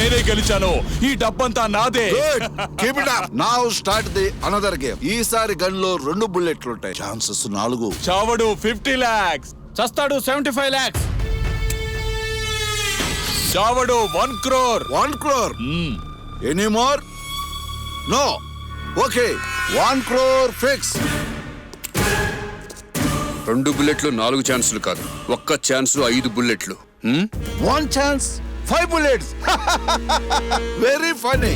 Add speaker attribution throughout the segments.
Speaker 1: నేనే గెలిచాను. ఈ డబ్బంతా నాదే.
Speaker 2: Keep it up. Now start the another game. ఈసారి గన్ లో 2 బుల్లెట్లు ఉంటాయి. Chances 4.
Speaker 1: చావడు 50 lakhs.
Speaker 3: చస్తాడు 75 lakhs.
Speaker 1: చావడు 1 crore.
Speaker 2: 1 crore. Any more? No. Okay. 1 crore fix.
Speaker 4: 2 బుల్లెట్లు 4 ఛాన్సులు కాదు, ఒక్క ఛాన్స్ 5 బుల్లెట్లు.
Speaker 2: 1 chance 5 bullets. Very funny.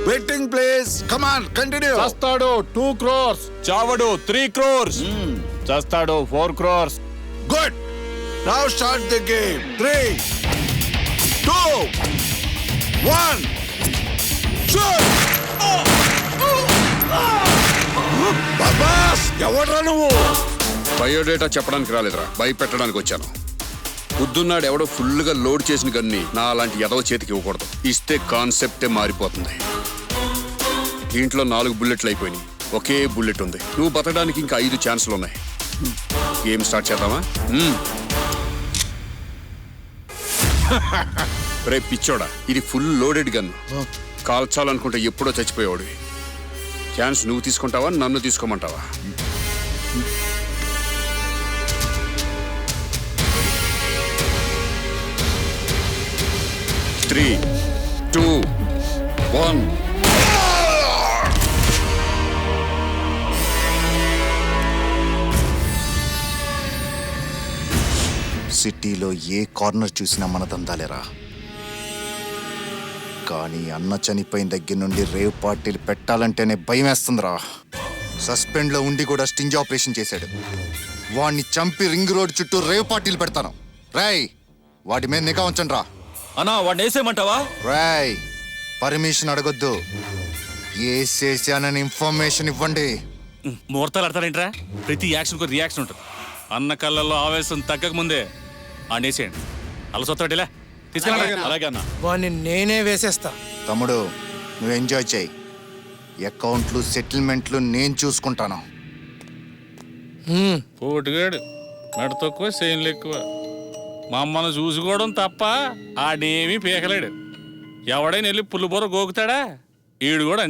Speaker 2: Betting please. Come on, continue.
Speaker 3: చస్తాడు 2 crores.
Speaker 1: చావడు 3 crores.
Speaker 3: చస్తాడు 4 crores.
Speaker 2: Good. Now start the game. 3, 2, 1. Shoot. Babas ఎవడ్రా నువ్వు?
Speaker 4: Biodata చెప్పడానికి రాలేదురా, భయపెట్టడానికి వచ్చాను. పొద్దున్నాడు ఎవడో ఫుల్గా లోడ్ చేసిన గన్ని నా అలాంటి ఎదవ చేతికి ఇవ్వకూడదు. ఇస్తే కాన్సెప్టే మారిపోతుంది. దీంట్లో 4 బుల్లెట్లు అయిపోయినాయి, ఒకే బుల్లెట్ ఉంది. నువ్వు బతకడానికి ఇంకా 5 ఛాన్సులు ఉన్నాయి. గేమ్ స్టార్ట్ చేద్దామా? రే పిచ్చోడా, ఇది ఫుల్ లోడెడ్ గన్. కాల్చాలనుకుంటే ఎప్పుడో చచ్చిపోయేవాడు. ఛాన్స్ నువ్వు తీసుకుంటావా, నన్ను తీసుకోమంటావా? త్రీ, 2, 1.
Speaker 5: సిటీలో ఏ కార్నర్ చూసినా మన దందాలేరా. కానీ అన్న చనిపోయిన దగ్గర నుండి రేవ్ పార్టీలు పెట్టాలంటేనే భయం వేస్తుందిరా. సస్పెండ్లో ఉండి కూడా స్టింజ్ ఆపరేషన్ చేశాడు. వాడిని చంపి రింగ్ రోడ్ చుట్టూ రేవ్ పార్టీలు పెడతాను. రాయ్, వాటి మీద నిఘా ఉంచండి రా.
Speaker 3: అన్నా వాడిని వేసేయమంటావా?
Speaker 5: రాయ్, పర్మిషన్ అడగొద్దు, వేసేసానని ఇన్ఫర్మేషన్ ఇవ్వండి.
Speaker 3: ముహూర్తాలు ఆడతారేంట్రా? ప్రతి యాక్షన్కు రియాక్షన్ ఉంటుంది. అన్న కళ్ళల్లో ఆవేశం తగ్గక ముందే ఆడేసేయండి. అలా సొత్తడిలా తీసుకెళ్ళండి. అలాగే అన్న.
Speaker 6: వాడిని నేనే వేసేస్తా.
Speaker 5: తమ్ముడు, నువ్వు ఎంజాయ్ చేయి. అకౌంట్లు సెటిల్మెంట్లు నేను చూసుకుంటాను.
Speaker 3: పోటుగాడు మెడ తక్కువ చేయన్లు ఎక్కువ. మా అమ్మను చూసుకోవడం తప్ప ఆడేమీ పీకలేడు. ఎవడైనా వెళ్ళి పుల్లు బొర గోకుతాడా? ఈడు కూడా